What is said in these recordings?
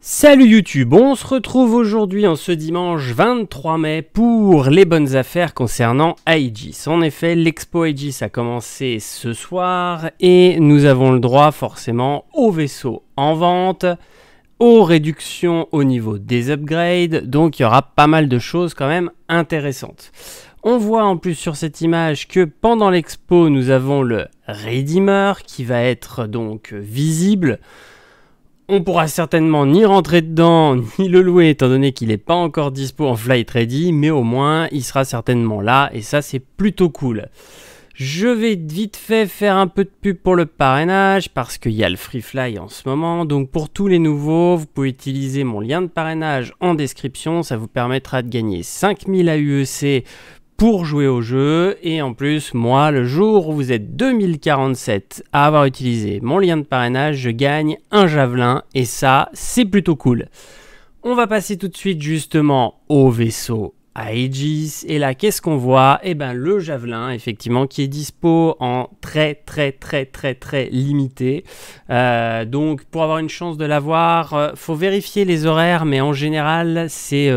Salut YouTube, on se retrouve aujourd'hui en ce dimanche 23 mai pour les bonnes affaires concernant Aegis. En effet, l'expo Aegis a commencé ce soir et nous avons le droit forcément aux vaisseaux en vente, aux réductions au niveau des upgrades, donc il y aura pas mal de choses quand même intéressantes. On voit en plus sur cette image que pendant l'expo, nous avons le Redeemer qui va être donc visible. On pourra certainement ni rentrer dedans, ni le louer, étant donné qu'il n'est pas encore dispo en Flight Ready, mais au moins, il sera certainement là, et ça, c'est plutôt cool. Je vais vite fait faire un peu de pub pour le parrainage, parce qu'il y a le Free Fly en ce moment, donc pour tous les nouveaux, vous pouvez utiliser mon lien de parrainage en description, ça vous permettra de gagner 5000 AUEC pour jouer au jeu, et en plus, moi, le jour où vous êtes 2047 à avoir utilisé mon lien de parrainage, je gagne un javelin, et ça, c'est plutôt cool. On va passer tout de suite justement au vaisseau Aegis, et là, qu'est-ce qu'on voit? Eh ben, le javelin, effectivement, qui est dispo en très limité. Donc, pour avoir une chance de l'avoir, faut vérifier les horaires, mais en général, c'est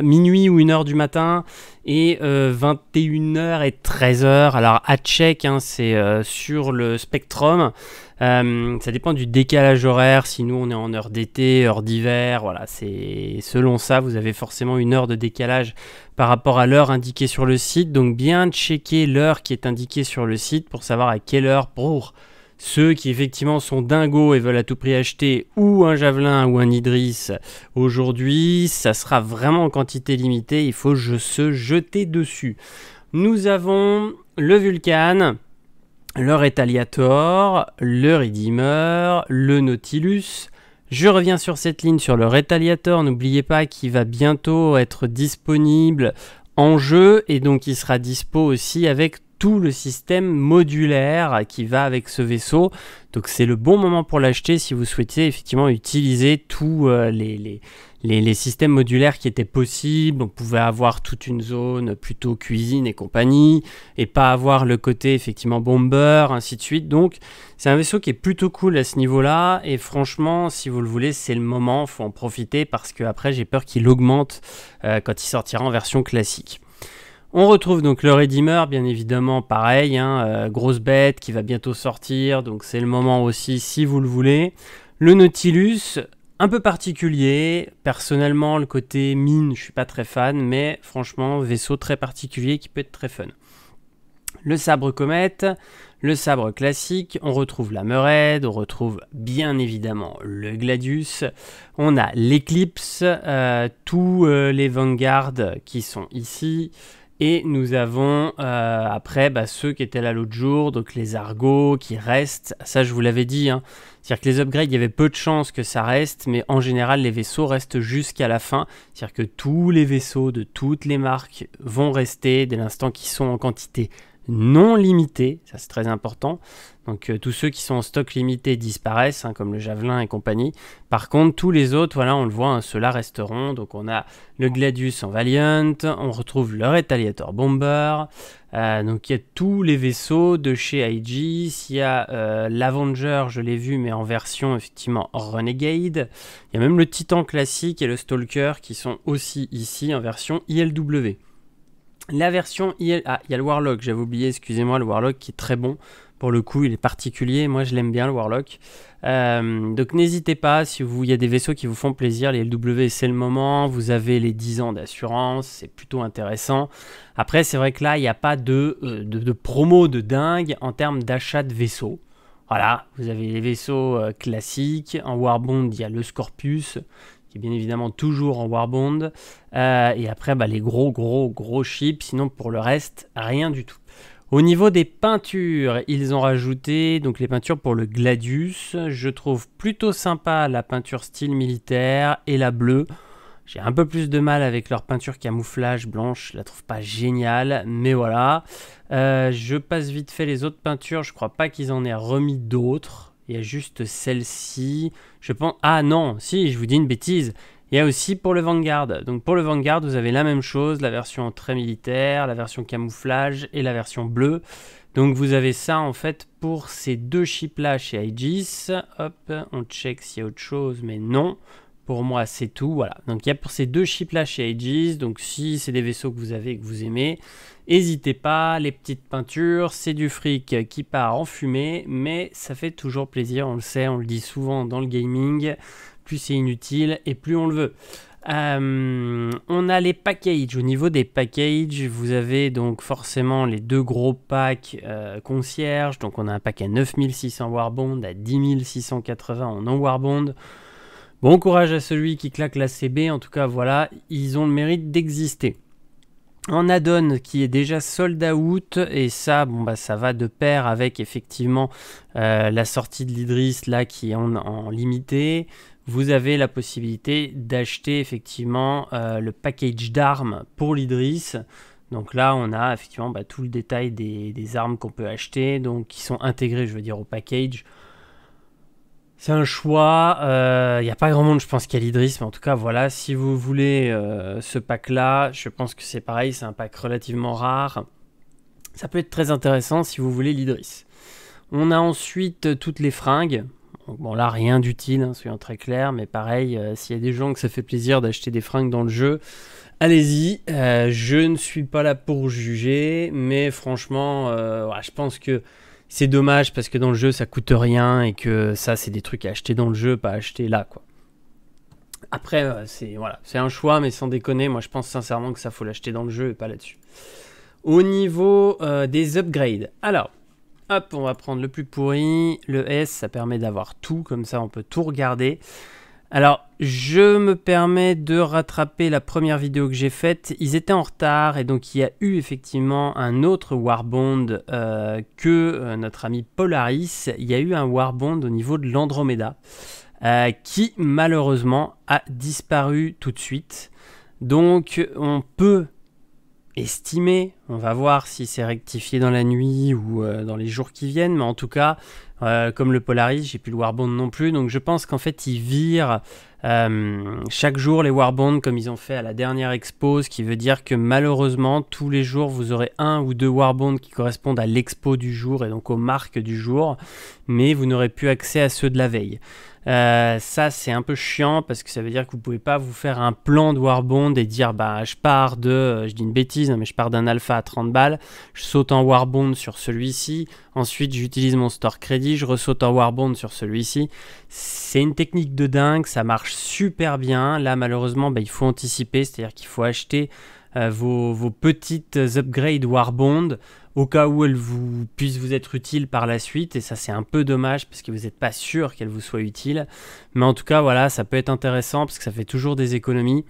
minuit ou 1h du matin, et 21h et 13h. Alors à check, hein, c'est sur le Spectrum. Ça dépend du décalage horaire. Si nous on est en heure d'été, heure d'hiver, voilà, c'est selon ça, vous avez forcément une heure de décalage par rapport à l'heure indiquée sur le site. Donc bien checker l'heure qui est indiquée sur le site pour savoir à quelle heure, pour ceux qui effectivement sont dingos et veulent à tout prix acheter ou un javelin ou un Idris aujourd'hui, ça sera vraiment en quantité limitée, il faut se jeter dessus. Nous avons le Vulcan, le Retaliator, le Redeemer, le Nautilus. Je reviens sur cette ligne sur le Retaliator, n'oubliez pas qu'il va bientôt être disponible en jeu et donc il sera dispo aussi avec tout le système modulaire qui va avec ce vaisseau. Donc c'est le bon moment pour l'acheter si vous souhaitez effectivement utiliser tous les systèmes modulaires qui étaient possibles. On pouvait avoir toute une zone plutôt cuisine et compagnie et pas avoir le côté effectivement bomber, ainsi de suite. Donc c'est un vaisseau qui est plutôt cool à ce niveau-là et franchement si vous le voulez c'est le moment, faut en profiter parce que après j'ai peur qu'il augmente quand il sortira en version classique. On retrouve donc le Redeemer, bien évidemment, pareil, hein, grosse bête qui va bientôt sortir, donc c'est le moment aussi si vous le voulez. Le Nautilus, un peu particulier, personnellement le côté mine, je suis pas très fan, mais franchement, vaisseau très particulier qui peut être très fun. Le sabre comète, le sabre classique, on retrouve la Meurède, on retrouve bien évidemment le Gladius, on a l'Eclipse, tous les Vanguard qui sont ici. Et nous avons après ceux qui étaient là l'autre jour, donc les Argos qui restent, ça je vous l'avais dit, hein. C'est-à-dire que les upgrades, il y avait peu de chances que ça reste, mais en général les vaisseaux restent jusqu'à la fin, c'est-à-dire que tous les vaisseaux de toutes les marques vont rester dès l'instant qu'ils sont en quantité non limitée, ça c'est très important. Donc tous ceux qui sont en stock limité disparaissent, hein, comme le Javelin et compagnie. Par contre, tous les autres, voilà, on le voit, hein, ceux-là resteront. Donc on a le Gladius en Valiant, on retrouve le Retaliator Bomber. Donc il y a tous les vaisseaux de chez Aegis. Il y a l'Avenger, je l'ai vu, mais en version effectivement Renegade. Il y a même le Titan classique et le Stalker qui sont aussi ici en version ILW. La version il y a le Warlock, j'avais oublié, excusez-moi, le Warlock qui est très bon. Pour le coup, il est particulier. Moi, je l'aime bien, le Warlock. Donc, n'hésitez pas. Si il y a des vaisseaux qui vous font plaisir, les LW, c'est le moment. Vous avez les 10 ans d'assurance. C'est plutôt intéressant. Après, c'est vrai que là, il n'y a pas de promo de dingue en termes d'achat de vaisseaux. Voilà, vous avez les vaisseaux classiques. En Warbond, il y a le Scorpius, qui est bien évidemment toujours en Warbond. Et après, les gros chips. Sinon, pour le reste, rien du tout. Au niveau des peintures, ils ont rajouté donc les peintures pour le Gladius. Je trouve plutôt sympa la peinture style militaire et la bleue. J'ai un peu plus de mal avec leur peinture camouflage blanche, je la trouve pas géniale, mais voilà. Je passe vite fait les autres peintures, je crois pas qu'ils en aient remis d'autres. Il y a juste celle-ci. Je pense... Ah non, si, je vous dis une bêtise. Il y a aussi pour le Vanguard. Donc pour le Vanguard, vous avez la même chose, la version très militaire, la version camouflage et la version bleue. Donc vous avez ça en fait pour ces deux chips là chez Aegis. Hop, on check s'il y a autre chose, mais non. Pour moi, c'est tout. Voilà. Donc, il y a pour ces 2 chips-là chez Aegis. Donc, si c'est des vaisseaux que vous avez et que vous aimez, n'hésitez pas. Les petites peintures, c'est du fric qui part en fumée, mais ça fait toujours plaisir. On le sait, on le dit souvent dans le gaming. Plus c'est inutile et plus on le veut. On a les packages. Au niveau des packages, vous avez donc forcément les 2 gros packs concierge. Donc, on a un pack à 9600 Warbond, à 10 680 en non-Warbond. Bon courage à celui qui claque la CB, en tout cas voilà, ils ont le mérite d'exister. En add-on qui est déjà sold out, et ça, bon bah ça va de pair avec effectivement la sortie de l'Idris là qui est en limité. Vous avez la possibilité d'acheter effectivement le package d'armes pour l'Idris. Donc là, on a effectivement tout le détail des armes qu'on peut acheter, donc qui sont intégrées, je veux dire, au package. C'est un choix, il n'y a pas grand monde je pense qui a l'Idris, mais en tout cas voilà, si vous voulez ce pack là, je pense que c'est pareil, c'est un pack relativement rare. Ça peut être très intéressant si vous voulez l'Idris. On a ensuite toutes les fringues, donc, bon là rien d'utile, hein, soyons très clairs, mais pareil, s'il y a des gens que ça fait plaisir d'acheter des fringues dans le jeu, allez-y, je ne suis pas là pour juger, mais franchement, voilà, je pense que c'est dommage parce que dans le jeu ça coûte rien et que ça c'est des trucs à acheter dans le jeu, pas à acheter là quoi. Après c'est voilà, c'est un choix mais sans déconner, moi je pense sincèrement que ça faut l'acheter dans le jeu et pas là-dessus. Au niveau des upgrades, alors hop on va prendre le plus pourri, le S ça permet d'avoir tout, comme ça on peut tout regarder. Alors, je me permets de rattraper la première vidéo que j'ai faite. Ils étaient en retard et donc il y a eu effectivement un autre Warbond que notre ami Polaris. Il y a eu un Warbond au niveau de l'Andromeda qui malheureusement a disparu tout de suite. Donc, on peut estimer, on va voir si c'est rectifié dans la nuit ou dans les jours qui viennent, mais en tout cas, comme le Polaris, j'ai plus le Warbond non plus, donc je pense qu'en fait ils virent chaque jour les Warbonds comme ils ont fait à la dernière expo, ce qui veut dire que malheureusement tous les jours vous aurez 1 ou 2 Warbonds qui correspondent à l'expo du jour et donc aux marques du jour, mais vous n'aurez plus accès à ceux de la veille. Ça c'est un peu chiant parce que ça veut dire que vous pouvez pas vous faire un plan de Warbond et dire bah je pars de, je dis une bêtise mais je pars d'un alpha à 30 balles, je saute en Warbond sur celui-ci, ensuite j'utilise mon store crédit, je ressaute en Warbond sur celui-ci. C'est une technique de dingue, ça marche super bien. Là malheureusement il faut anticiper, c'est-à-dire qu'il faut acheter vos petites upgrades Warbond au cas où elles puissent vous être utiles par la suite, et ça c'est un peu dommage parce que vous n'êtes pas sûr qu'elles vous soient utiles, mais en tout cas voilà, ça peut être intéressant parce que ça fait toujours des économies.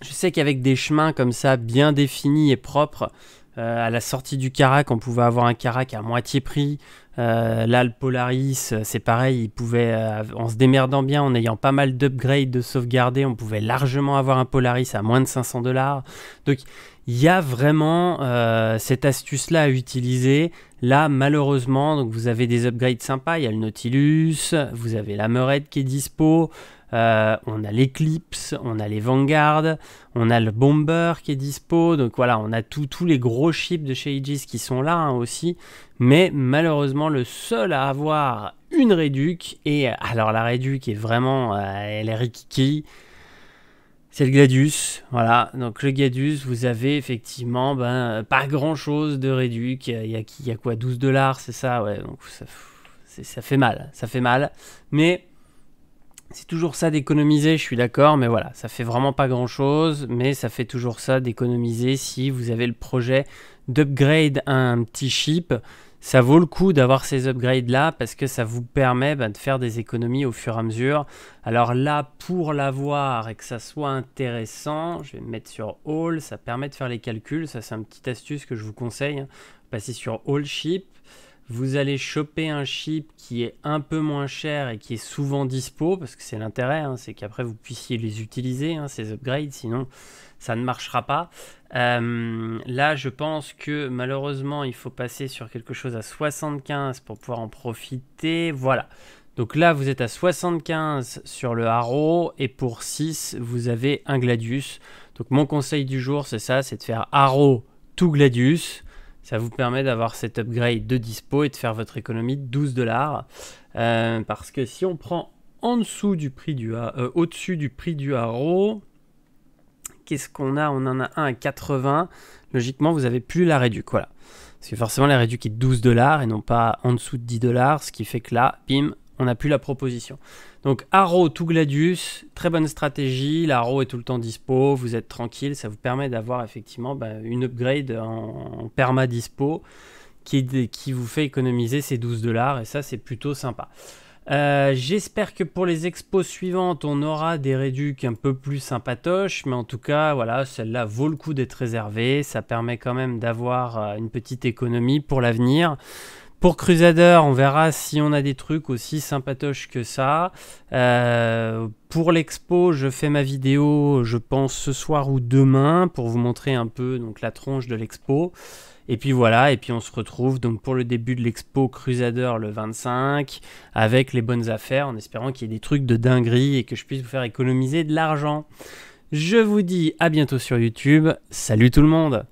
Je sais qu'avec des chemins comme ça bien définis et propres, à la sortie du Karak on pouvait avoir un Karak à moitié prix, là le Polaris c'est pareil, il pouvait, en se démerdant bien, en ayant pas mal d'upgrades de sauvegarder, on pouvait largement avoir un Polaris à moins de 500 $. Donc il y a vraiment cette astuce-là à utiliser. Là, malheureusement, donc vous avez des upgrades sympas. Il y a le Nautilus, vous avez la Meurette qui est dispo, on a l'Eclipse, on a les Vanguard, on a le Bomber qui est dispo. Donc voilà, on a tous les gros chips de chez Aegis qui sont là aussi. Mais malheureusement, le seul à avoir une Réduc, et alors la Réduc est vraiment, elle est rikiki, c'est le Gladius, voilà, donc le Gladius, vous avez effectivement pas grand chose de réduc, il y a quoi, 12 $, c'est ça, ouais, donc ça fait mal, mais c'est toujours ça d'économiser, je suis d'accord, mais voilà, ça fait vraiment pas grand chose, mais ça fait toujours ça d'économiser si vous avez le projet d'upgrade un petit chip. Ça vaut le coup d'avoir ces upgrades là parce que ça vous permet de faire des économies au fur et à mesure. Alors là, pour l'avoir et que ça soit intéressant, je vais me mettre sur All, ça permet de faire les calculs. Ça c'est une petite astuce que je vous conseille, hein. Passez sur All Chip, vous allez choper un chip qui est un peu moins cher et qui est souvent dispo, parce que c'est l'intérêt, hein, c'est qu'après vous puissiez les utiliser, hein, ces upgrades, sinon ça ne marchera pas. Là je pense que malheureusement il faut passer sur quelque chose à 75 pour pouvoir en profiter, voilà. Donc là vous êtes à 75 sur le Haro et pour 6 vous avez un Gladius. Donc mon conseil du jour c'est ça, c'est de faire Haro tout Gladius. Ça vous permet d'avoir cet upgrade de dispo et de faire votre économie de 12 $. Parce que si on prend en dessous du prix du au-dessus du prix du haro. Qu'est-ce qu'on a? On en a un à 80. Logiquement, vous n'avez plus la réduc. Voilà. Parce que forcément, la réduc est de 12 $ et non pas en dessous de 10 $. Ce qui fait que là, bim, on n'a plus la proposition. Donc, haro tout Gladius, très bonne stratégie. L'haro est tout le temps dispo. Vous êtes tranquille. Ça vous permet d'avoir effectivement une upgrade en perma dispo qui vous fait économiser ces 12 $. Et ça, c'est plutôt sympa. J'espère que pour les expos suivantes on aura des réducs un peu plus sympatoches, mais en tout cas voilà, celle-là vaut le coup d'être réservée, ça permet quand même d'avoir une petite économie pour l'avenir. Pour Crusader, on verra si on a des trucs aussi sympatoches que ça. Pour l'expo, je fais ma vidéo, je pense ce soir ou demain, pour vous montrer un peu donc la tronche de l'expo. Et puis voilà, et puis on se retrouve donc pour le début de l'expo Crusader le 25 avec les bonnes affaires en espérant qu'il y ait des trucs de dinguerie et que je puisse vous faire économiser de l'argent. Je vous dis à bientôt sur YouTube. Salut tout le monde!